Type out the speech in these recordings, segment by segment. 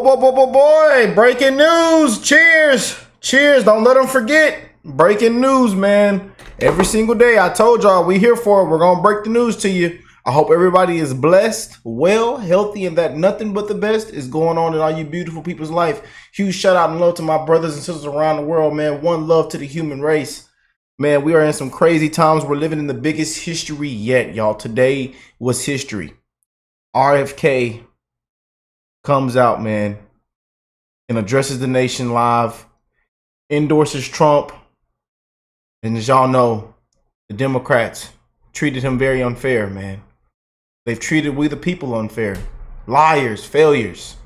Boy. Breaking news. Cheers. Cheers. Don't let them forget. Breaking news, man. Every single day, I told y'all we here for it. We're going to break the news to you. I hope everybody is blessed, well, healthy, and that nothing but the best is going on in all you beautiful people's life. Huge shout out and love to my brothers and sisters around the world, man. One love to the human race. Man, we are in some crazy times. We're living in the biggest history yet, y'all. Today was history. RFK comes out, man, and addresses the nation live, endorses Trump, and as y'all know, the Democrats treated him very unfair, man. They've treated we the people unfair. Liars, failures.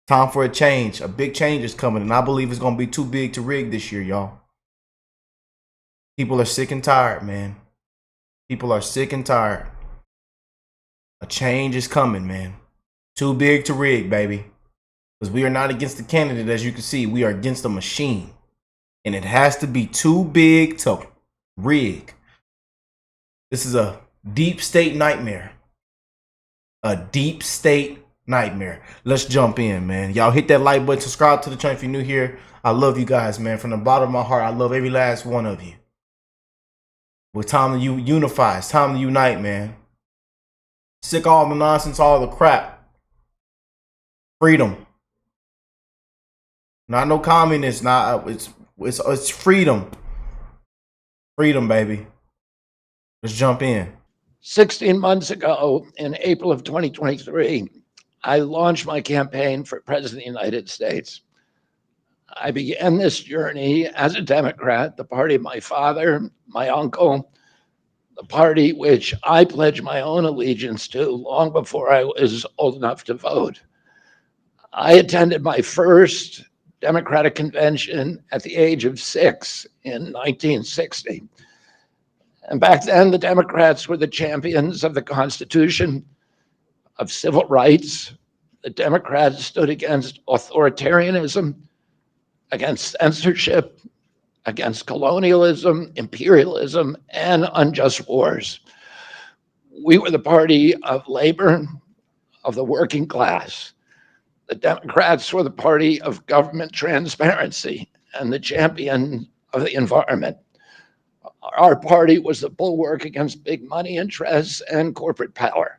Time for a change. A big change is coming, and I believe it's going to be too big to rig this year, y'all. People are sick and tired, man. People are sick and tired. A change is coming, man. Too big to rig, baby. Because we are not against the candidate, as you can see. We are against a machine. And it has to be too big to rig. This is a deep state nightmare. A deep state nightmare. Let's jump in, man. Y'all hit that like button. Subscribe to the channel if you're new here. I love you guys, man. From the bottom of my heart, I love every last one of you. It's time to unify. It's time to unite, man. Sick of all the nonsense, all the crap. Freedom. Not no communist. Not it's freedom. Freedom, baby. Let's jump in. 16 months ago, in April of 2023, I launched my campaign for President of the United States. I began this journey as a Democrat, the party of my father, my uncle, the party which I pledged my own allegiance to long before I was old enough to vote. I attended my first Democratic convention at the age of 6 in 1960. And back then, the Democrats were the champions of the Constitution, of civil rights. The Democrats stood against authoritarianism, against censorship, against colonialism, imperialism, and unjust wars. We were the party of labor, of the working class. The Democrats were the party of government transparency and the champion of the environment. Our party was the bulwark against big money interests and corporate power.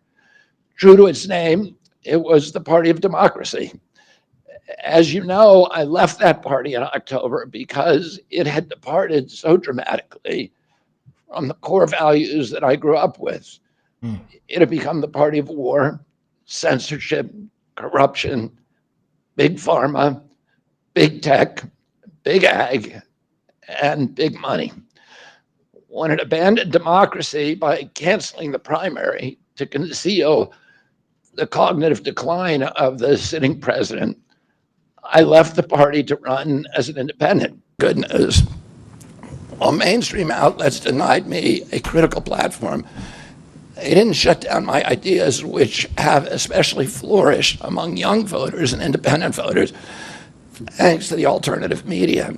True to its name, it was the party of democracy. As you know, I left that party in October because it had departed so dramatically from the core values that I grew up with. It had become the party of war, censorship, corruption, big pharma, big tech, big ag, and big money. When it abandoned democracy by canceling the primary to conceal the cognitive decline of the sitting president, I left the party to run as an independent. Good news. While mainstream outlets denied me a critical platform, they didn't shut down my ideas, which have especially flourished among young voters and independent voters, thanks to the alternative media.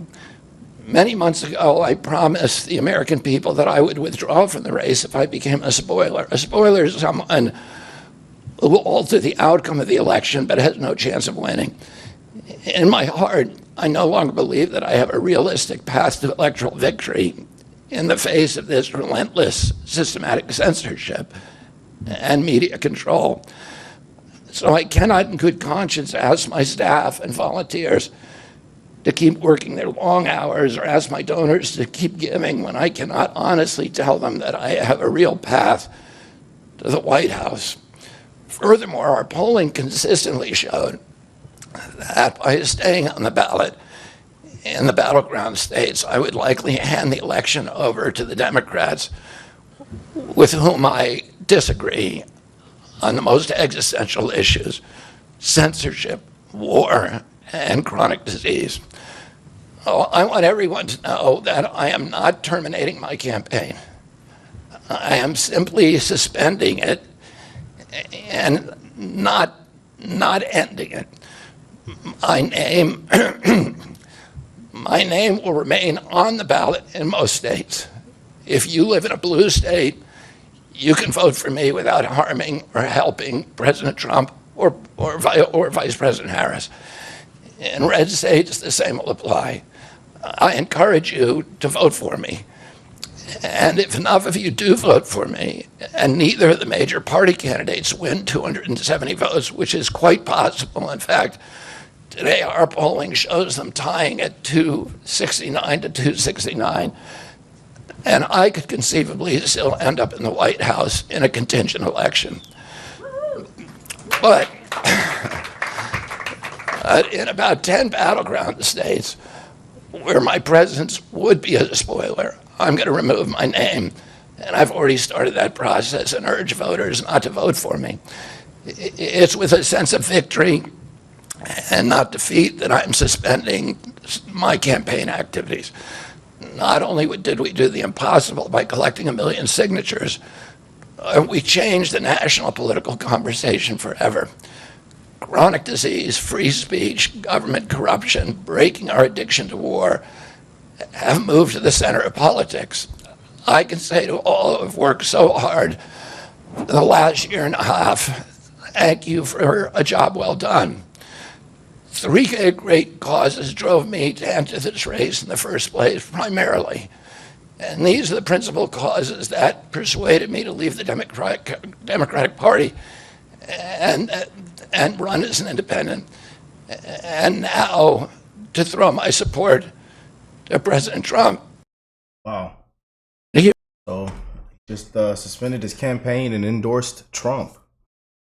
Many months ago, I promised the American people that I would withdraw from the race if I became a spoiler. A spoiler is someone who will alter the outcome of the election but has no chance of winning. In my heart, I no longer believe that I have a realistic path to electoral victory in the face of this relentless systematic censorship and media control. So I cannot in good conscience ask my staff and volunteers to keep working their long hours or ask my donors to keep giving when I cannot honestly tell them that I have a real path to the White House. Furthermore, our polling consistently showed that by staying on the ballot in the battleground states, I would likely hand the election over to the Democrats with whom I disagree on the most existential issues: censorship, war, and chronic disease. Oh, I want everyone to know that I am not terminating my campaign. I am simply suspending it and not ending it. My name will remain on the ballot in most states. If you live in a blue state, you can vote for me without harming or helping President Trump or Vice President Harris. In red states, the same will apply. I encourage you to vote for me. And if enough of you do vote for me, and neither of the major party candidates win 270 votes, which is quite possible, in fact, today our polling shows them tying at 269 to 269, and I could conceivably still end up in the White House in a contingent election. But in about 10 battleground states where my presence would be a spoiler, I'm going to remove my name, and I've already started that process and urge voters not to vote for me. It's with a sense of victory and not defeat that I'm suspending my campaign activities. Not only did we do the impossible by collecting 1 million signatures, we changed the national political conversation forever. Chronic disease, free speech, government corruption, breaking our addiction to war have moved to the center of politics. I can say to all who have worked so hard the last year and a half, thank you for a job well done. 3 great causes drove me to enter this race in the first place, primarily. And these are the principal causes that persuaded me to leave the Democratic Party and run as an independent, and now to throw my support to President Trump. Wow. So just suspended his campaign and endorsed Trump.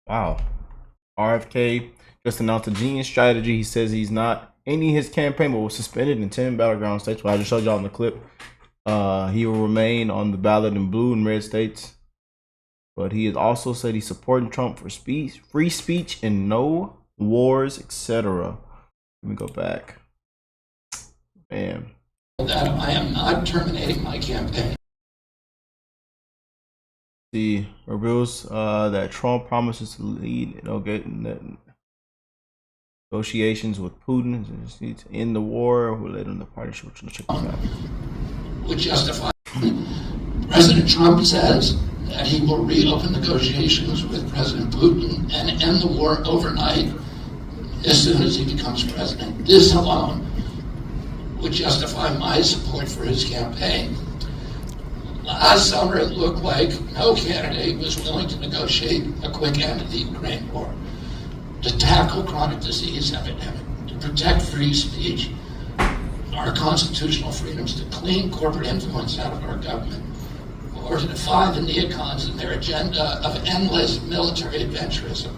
Wow. RFK just announced a genius strategy. He says he's not ending his campaign, but was suspended in 10 battleground states. Well, I just showed y'all in the clip. He will remain on the ballot in blue and red states. But he has also said he's supporting Trump for free speech and no wars, etc. Let me go back. Man. That I am not terminating my campaign. The reveals that Trump promises to lead negotiations with Putin to end the war. We'll let him the party show. Check this out. Would justify. President Trump says that he will reopen negotiations with President Putin and end the war overnight as soon as he becomes president. This alone would justify my support for his campaign. Last summer, it looked like no candidate was willing to negotiate a quick end to the Ukraine war, to tackle chronic disease epidemic, to protect free speech, our constitutional freedoms, to clean corporate influence out of our government, or to defy the neocons and their agenda of endless military adventurism.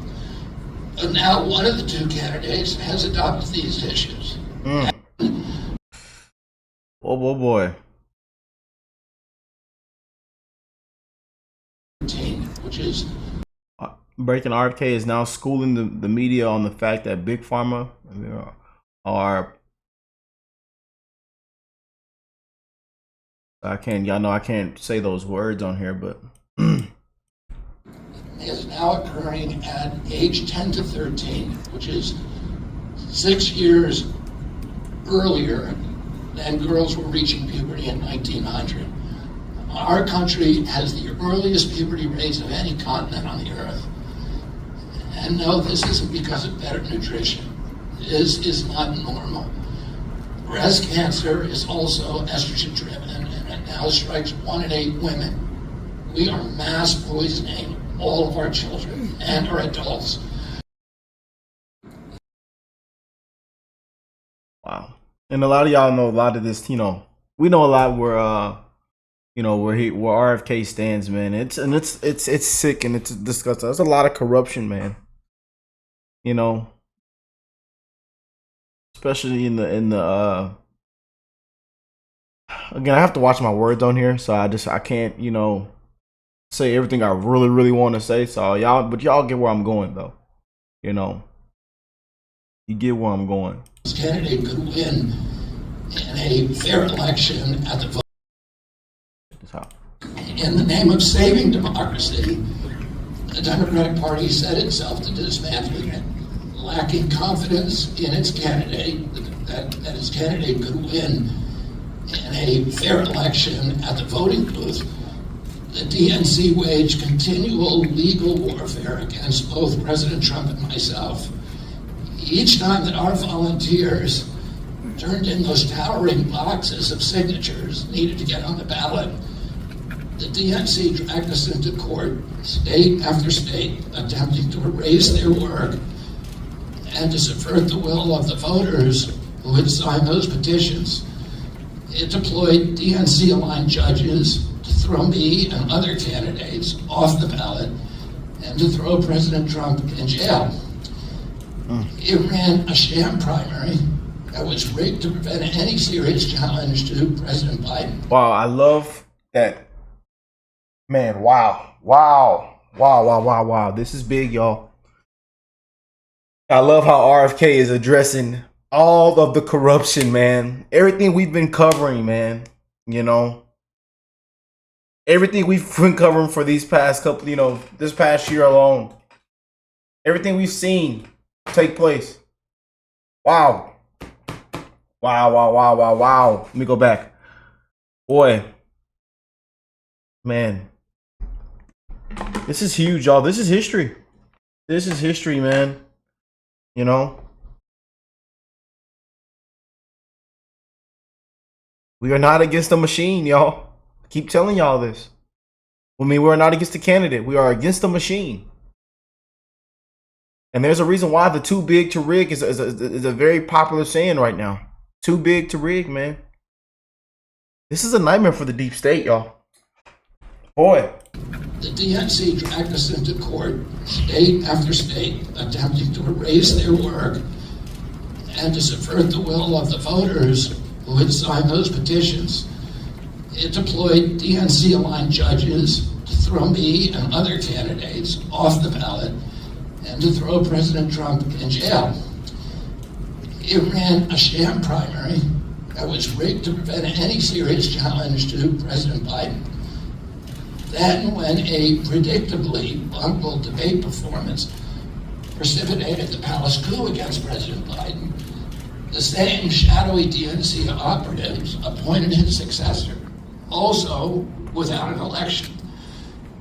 But now one of the 2 candidates has adopted these issues. Oh boy. Which is breaking. RFK is now schooling the media on the fact that Big Pharma are I can't say those words on here, but is now occurring at age 10 to 13, which is 6 years earlier than girls were reaching puberty in 1900. Our country has the earliest puberty rates of any continent on the earth. And no, this isn't because of better nutrition. This is not normal. Breast cancer is also estrogen driven, and it now strikes 1 in 8 women. We are mass poisoning all of our children and our adults. Wow. And a lot of y'all know a lot of this, we know a lot where where RFK stands, man. It's sick and it's disgusting. There's a lot of corruption, man. Especially in the again, I have to watch my words on here, so I can't, say everything I really want to say. So y'all get where I'm going though. You get where I'm going. This candidate could win in a fair election at the vote. In the name of saving democracy, the Democratic Party set itself to dismantling it, lacking confidence in its candidate, that its candidate could win in a fair election at the voting booth. The DNC waged continual legal warfare against both President Trump and myself. Each time that our volunteers turned in those towering boxes of signatures needed to get on the ballot, the DNC dragged us into court, state after state, attempting to erase their work and to subvert the will of the voters who had signed those petitions. It deployed DNC-aligned judges to throw me and other candidates off the ballot and to throw President Trump in jail. It ran a sham primary that was rigged to prevent any serious challenge to President Biden. Wow, I love that. Man, wow. This is big, y'all. I love how RFK is addressing all of the corruption, man. Everything we've been covering, man. You know, everything we've been covering for these past couple, this past year alone. Everything we've seen take place. Wow. Let me go back. Boy. Man. This is huge, y'all. This is history. This is history, man. You know? We are not against the machine, y'all. I keep telling y'all this. I mean, we're not against the candidate. We are against the machine. And there's a reason why the too big to rig is a very popular saying right now. Too big to rig, man. This is a nightmare for the deep state, y'all. Boy. The DNC dragged us into court, state after state, attempting to erase their work and to subvert the will of the voters who had signed those petitions. It deployed DNC-aligned judges to throw me and other candidates off the ballot and to throw President Trump in jail. It ran a sham primary that was rigged to prevent any serious challenge to President Biden. Then, when a predictably bungled debate performance precipitated the palace coup against President Biden, the same shadowy DNC operatives appointed his successor, also without an election.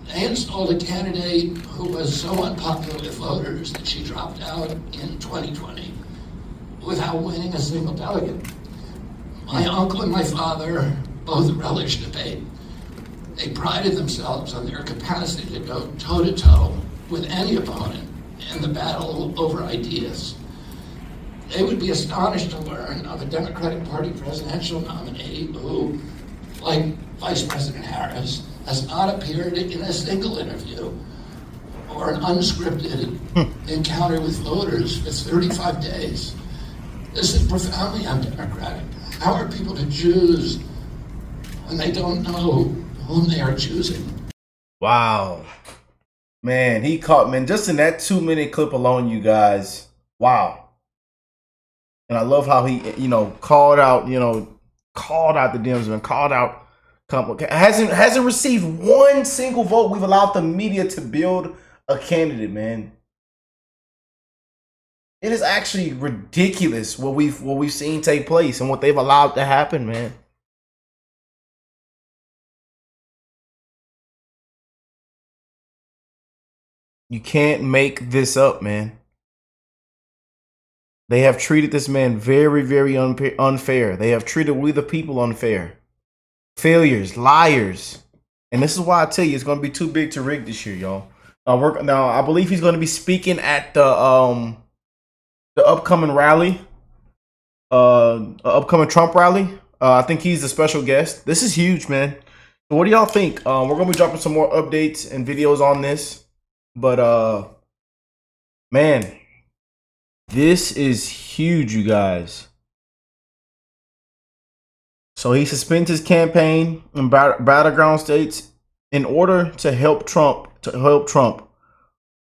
They installed a candidate who was so unpopular with voters that she dropped out in 2020 without winning a single delegate. My uncle and my father both relished debate. They prided themselves on their capacity to go toe-to-toe with any opponent in the battle over ideas. They would be astonished to learn of a Democratic Party presidential nominee who, like Vice President Harris, has not appeared in a single interview or an unscripted encounter with voters for 35 days. This is profoundly undemocratic. How are people to choose when they don't know whom they are choosing? Wow. Man, he caught, man, just in that 2-minute clip alone, you guys. Wow. And I love how he, called out the Dems and called out, hasn't received one single vote. We've allowed the media to build a candidate, man. It is actually ridiculous what we've seen take place and what they've allowed to happen, man. You can't make this up, man. They have treated this man very, very unfair. They have treated we the people unfair. Failures, liars. And this is why I tell you it's going to be too big to rig this year, y'all. Now, I believe he's going to be speaking at the upcoming rally, upcoming Trump rally. I think he's the special guest. This is huge, man. So what do y'all think? We're going to be dropping some more updates and videos on this. But, man, this is huge, you guys. So he suspends his campaign in battleground states in order to help Trump.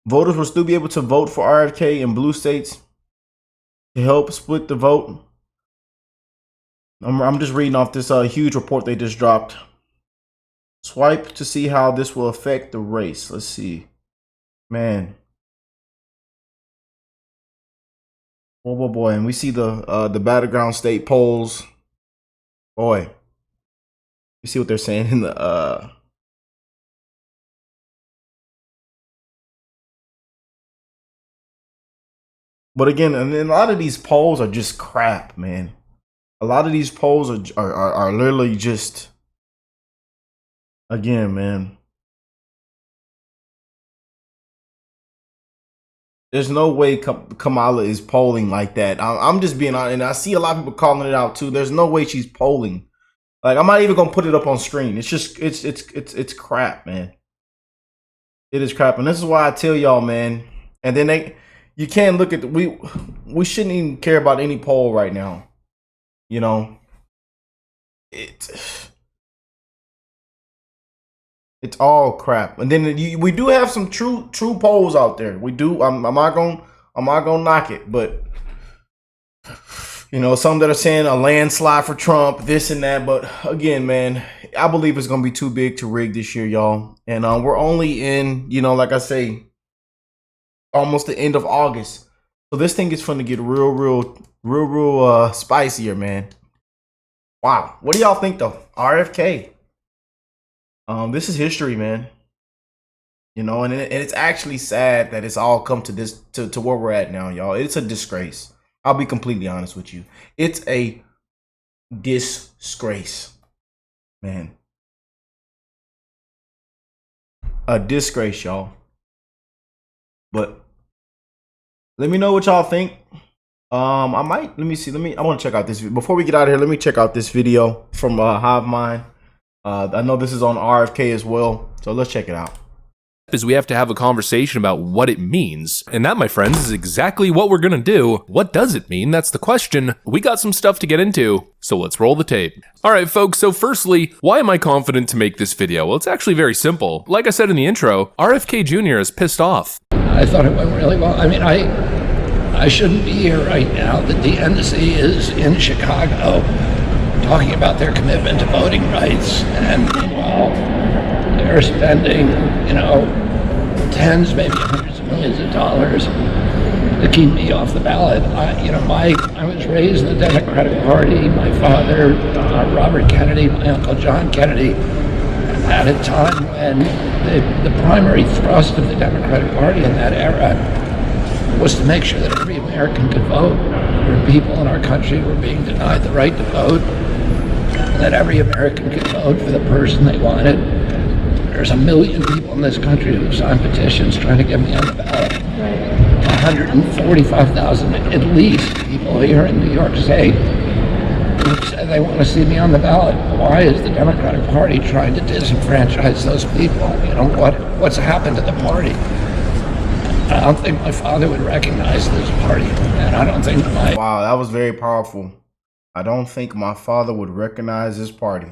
Voters will still be able to vote for RFK in blue states to help split the vote. I'm just reading off this huge report they just dropped. Swipe to see how this will affect the race. Let's see. Man. Oh boy, and we see the battleground state polls. Boy. You see what they're saying in the But again, and then a lot of these polls are just crap, man. A lot of these polls are literally just, again, man. There's no way Kamala is polling like that. I'm just being honest, and I see a lot of people calling it out too. There's no way she's polling. Like, I'm not even gonna put it up on screen. It's just it's crap, man. It is crap, and this is why I tell y'all, man. And then you can't look at we shouldn't even care about any poll right now. You know, it's all crap. And then we do have some true polls out there. We do. I'm not gonna knock it, but you know, some that are saying a landslide for Trump, this and that. But again, man, I believe it's gonna be too big to rig this year, y'all. And we're only in, you know, like I say, almost the end of August. So this thing is gonna get real spicier, man. Wow. What do y'all think though? RFK. This is history, man. You know, and it's actually sad that it's all come to this to where we're at now, y'all. It's a disgrace. I'll be completely honest with you. It's a disgrace, man. A disgrace, y'all. But let me know what y'all think. I want to check out this before we get out of here. Let me check out this video from Hive Mind. I know this is on RFK as well, so let's check it out. Is we have to have a conversation about what it means. And that, my friends, is exactly what we're gonna do. What does it mean? That's the question. We got some stuff to get into, so let's roll the tape. All right, folks, so firstly, why am I confident to make this video? Well, it's actually very simple. Like I said in the intro, RFK Jr. is pissed off. I thought it went really well. I mean, I shouldn't be here right now. The DNC is in Chicago talking about their commitment to voting rights, and meanwhile, they're spending, you know, tens, maybe hundreds of millions of dollars to keep me off the ballot. I was raised in the Democratic Party. My father, Robert Kennedy, my uncle John Kennedy, at a time when the primary thrust of the Democratic Party in that era was to make sure that every American could vote. There were people in our country who were being denied the right to vote, and that every American could vote for the person they wanted. There's 1 million people in this country who've signed petitions trying to get me on the ballot. 145,000 at least people here in New York State who say they want to see me on the ballot. Why is the Democratic Party trying to disenfranchise those people? You know, what's happened to the party? I don't think my father would recognize this party, and I don't think Wow, that was very powerful. I don't think my father would recognize this party.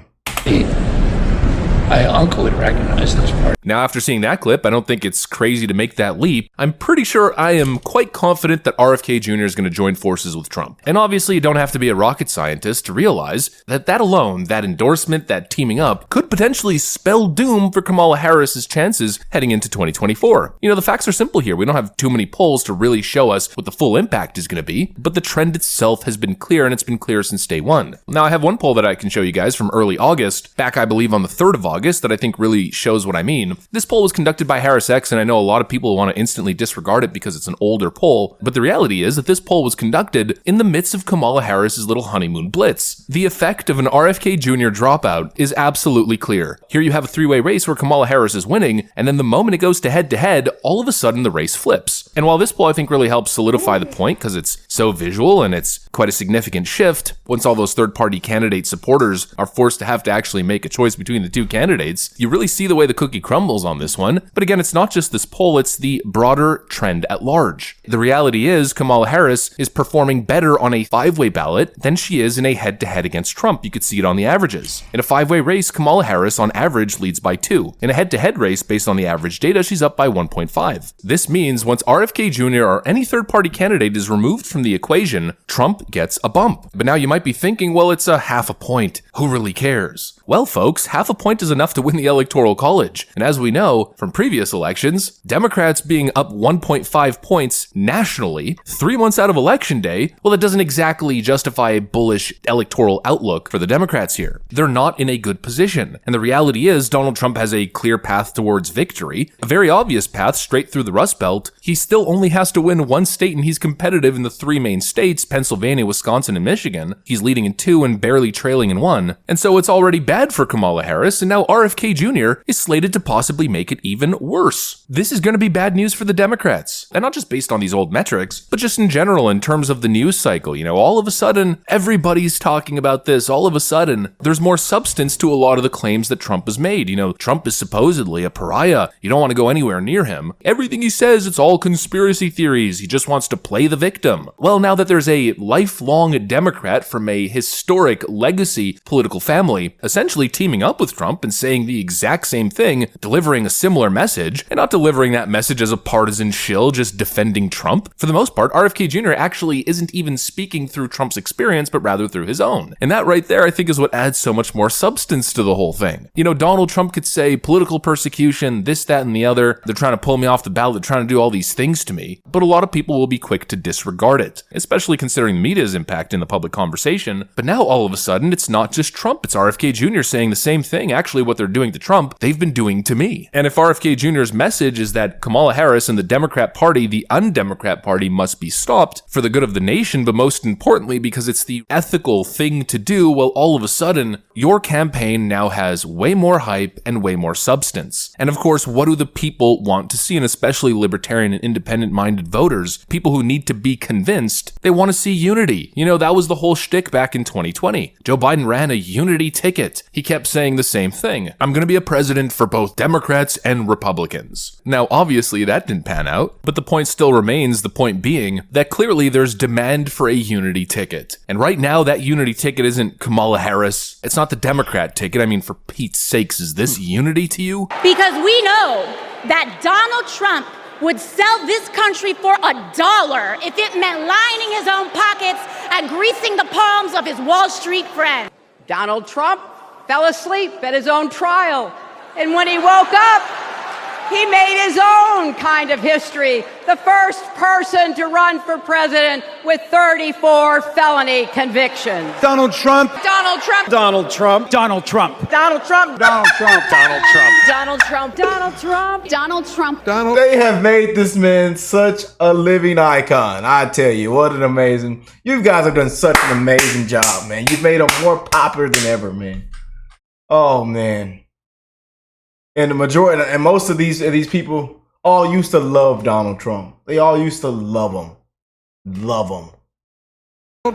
My uncle would recognize this party. Now, after seeing that clip, I don't think it's crazy to make that leap. I'm pretty sure I am quite confident that RFK Jr. is going to join forces with Trump. And obviously, you don't have to be a rocket scientist to realize that alone, that endorsement, that teaming up, could potentially spell doom for Kamala Harris's chances heading into 2024. You know, the facts are simple here. We don't have too many polls to really show us what the full impact is going to be, but the trend itself has been clear, and it's been clear since day one. Now, I have one poll that I can show you guys from early August, back I believe on the 3rd of August, that I think really shows what I mean. This poll was conducted by HarrisX, and I know a lot of people want to instantly disregard it because it's an older poll, but the reality is that this poll was conducted in the midst of Kamala Harris's little honeymoon blitz. The effect of an RFK Jr. dropout is absolutely clear. Here you have a three-way race where Kamala Harris is winning, and then the moment it goes to head-to-head, all of a sudden the race flips. And while this poll I think really helps solidify the point because it's so visual and it's quite a significant shift, once all those third-party candidate supporters are forced to have to actually make a choice between the two candidates, you really see the way the cookie crumbles on this one. But again, it's not just this poll, it's the broader trend at large. The reality is Kamala Harris is performing better on a 5-way ballot than she is in a head-to-head against Trump. You could see it on the averages. In a 5-way race, Kamala Harris on average leads by 2. In a head-to-head race, based on the average data, she's up by 1.5. This means once RFK Jr. or any third-party candidate is removed from the equation, Trump gets a bump. But now you might be thinking, well, it's a half a point. Who really cares? Well, folks, half a point is enough to win the Electoral College. And as we know from previous elections, Democrats being up 1.5 points nationally 3 months out of Election Day, well, that doesn't exactly justify a bullish electoral outlook for the Democrats here. They're not in a good position. And the reality is Donald Trump has a clear path towards victory, a very obvious path straight through the Rust Belt. He still only has to win one state, and he's competitive in the 3 main states, Pennsylvania, Wisconsin, and Michigan. He's leading in 2 and barely trailing in 1. And so it's already bad for Kamala Harris, and now RFK Jr. is slated to possibly make it even worse. This is going to be bad news for the Democrats. And not just based on these old metrics, but just in general in terms of the news cycle. All of a sudden, everybody's talking about this. All of a sudden, there's more substance to a lot of the claims that Trump has made. Trump is supposedly a pariah. You don't want to go anywhere near him. Everything he says, it's all conspiracy theories. He just wants to play the victim. Well, now that there's a lifelong Democrat from a historic legacy political family essentially teaming up with Trump and saying the exact same thing, delivering a similar message, and not delivering that message as a partisan shill just defending Trump. For the most part, RFK Jr. actually isn't even speaking through Trump's experience, but rather through his own. And that right there, I think, is what adds so much more substance to the whole thing. Donald Trump could say political persecution, this, that, and the other. They're trying to pull me off the ballot. They're trying to do all these things to me. But a lot of people will be quick to disregard it, especially considering the media's impact in the public conversation. But now all of a sudden, it's not just Trump. It's RFK Jr. saying the same thing. Actually, what they're doing to Trump, they've been doing to me. And if RFK Jr.'s message is that Kamala Harris and the Democrat Party, the undemocrat party, must be stopped for the good of the nation, but most importantly, because it's the ethical thing to do, well, all of a sudden, your campaign now has way more hype and way more substance. And of course, what do the people want to see, and especially libertarian and independent-minded voters, people who need to be convinced, they want to see unity. That was the whole shtick back in 2020. Joe Biden ran a unity ticket. He kept saying the same thing. I'm going to be a president for both Democrats and Republicans. Now, obviously, that didn't pan out, but the point still remains, the point being that clearly there's demand for a unity ticket. And right now, that unity ticket isn't Kamala Harris. It's not the Democrat ticket. I mean, for Pete's sakes, is this unity to you? Because we know that Donald Trump would sell this country for $1 if it meant lining his own pockets and greasing the palms of his Wall Street friends. Donald Trump fell asleep at his own trial, and when he woke up, he made his own kind of history. The first person to run for president with 34 felony convictions. Donald Trump. Donald Trump. Donald Trump. Donald Trump. Donald Trump. Donald Trump. Donald Trump. Donald Trump. Donald Trump. Donald Trump. Donald. They have made this man such a living icon. I tell you, what an amazing. You guys have done such an amazing job, man. You've made him more popular than ever, man. Oh, man. And the majority, and most of these people all used to love Donald Trump. They all used to love him. Love him.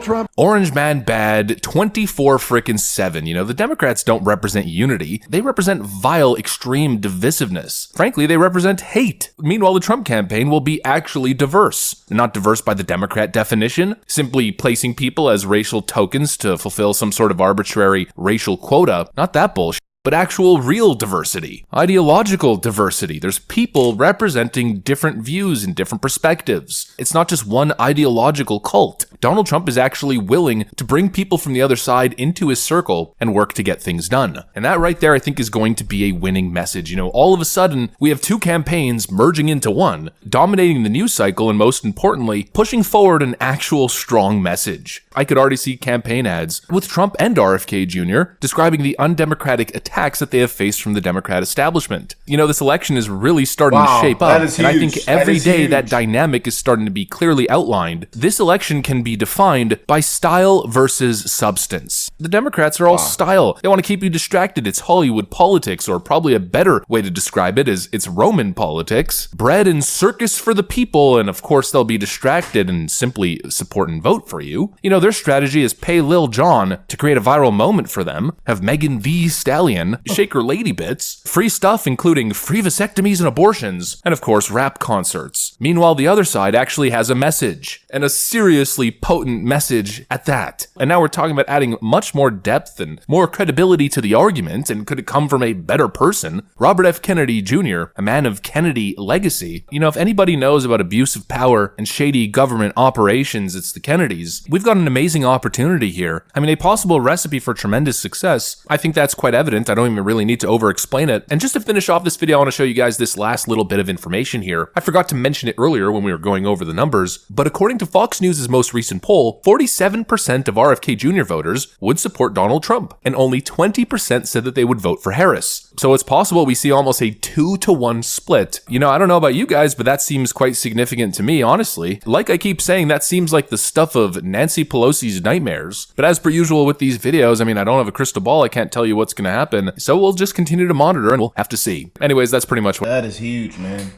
Trump. Orange man bad, 24-7. The Democrats don't represent unity. They represent vile, extreme divisiveness. Frankly, they represent hate. Meanwhile, the Trump campaign will be actually diverse. Not diverse by the Democrat definition, simply placing people as racial tokens to fulfill some sort of arbitrary racial quota. Not that bullshit. But actual real diversity, ideological diversity. There's people representing different views and different perspectives. It's not just one ideological cult. Donald Trump is actually willing to bring people from the other side into his circle and work to get things done. And that right there, I think, is going to be a winning message. All of a sudden, we have 2 campaigns merging into one, dominating the news cycle, and most importantly, pushing forward an actual strong message. I could already see campaign ads with Trump and RFK Jr. describing the undemocratic attacks that they have faced from the Democrat establishment. This election is really starting to shape up, and I think every day that dynamic is starting to be clearly outlined. This election can be defined by style versus substance. The Democrats are all style. They want to keep you distracted. It's Hollywood politics, or probably a better way to describe it is it's Roman politics. Bread and circus for the people, and of course they'll be distracted and simply support and vote for you. Their strategy is pay Lil Jon to create a viral moment for them, have Megan Thee Stallion shake her lady bits, free stuff including free vasectomies and abortions, and of course rap concerts. Meanwhile, the other side actually has a message, and a seriously potent message at that. And now we're talking about adding much much more depth and more credibility to the argument, and could it come from a better person, Robert F. Kennedy Jr., a man of Kennedy legacy. You know, if anybody knows about abuse of power and shady government operations, it's the Kennedys. We've got an amazing opportunity here. I mean, a possible recipe for tremendous success. I think that's quite evident. I don't even really need to over-explain it. And just to finish off this video, I want to show you guys this last little bit of information here. I forgot to mention it earlier when we were going over the numbers, but according to Fox News' most recent poll, 47% of RFK Jr. voters would support Donald Trump, and only 20% said that they would vote for Harris. So it's possible we see almost a 2-to-1 split. You know, I don't know about you guys, but that seems quite significant to me, honestly. Like I keep saying, that seems like the stuff of Nancy Pelosi's nightmares. But as per usual with these videos, I mean, I don't have a crystal ball, I can't tell you what's gonna happen, so we'll just continue to monitor and we'll have to see. Anyways, that's pretty much what— That is huge, man.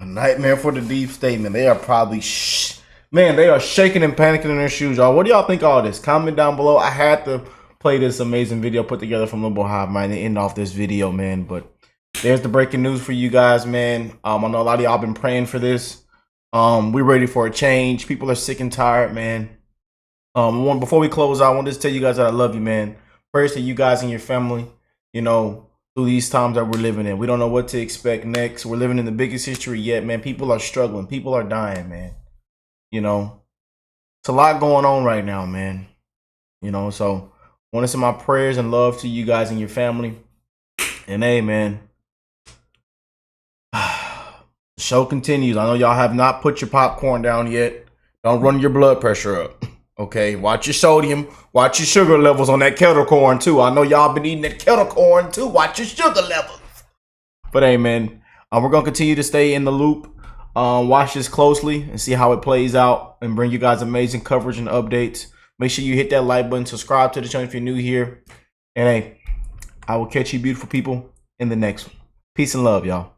A nightmare for the deep state, man. They are probably man, they are shaking and panicking in their shoes, y'all. What do y'all think of all this? Comment down below. I had to play this amazing video put together from Liberal Hive Mind to end off this video, man. But there's the breaking news for you guys, man. I know a lot of y'all been praying for this. We're ready for a change. People are sick and tired, man. Before we close out, I want to just tell you guys that I love you, man. Prayers to you guys and your family, you know, through these times that we're living in. We don't know what to expect next. We're living in the biggest history yet, man. People are struggling. People are dying, man. You know, it's a lot going on right now, man. You know, so I want to send my prayers and love to you guys and your family. And hey, man, the show continues. I know y'all have not put your popcorn down yet. Don't run your blood pressure up. Okay, watch your sodium, watch your sugar levels on that kettle corn too. I know y'all been eating that kettle corn too. Watch your sugar levels. But hey, man, we're gonna continue to stay in the loop. Watch this closely and see how it plays out, and bring you guys amazing coverage and updates. Make sure you hit that like button, subscribe to the channel if you're new here, and hey, I will catch you beautiful people in the next one. Peace and love, y'all.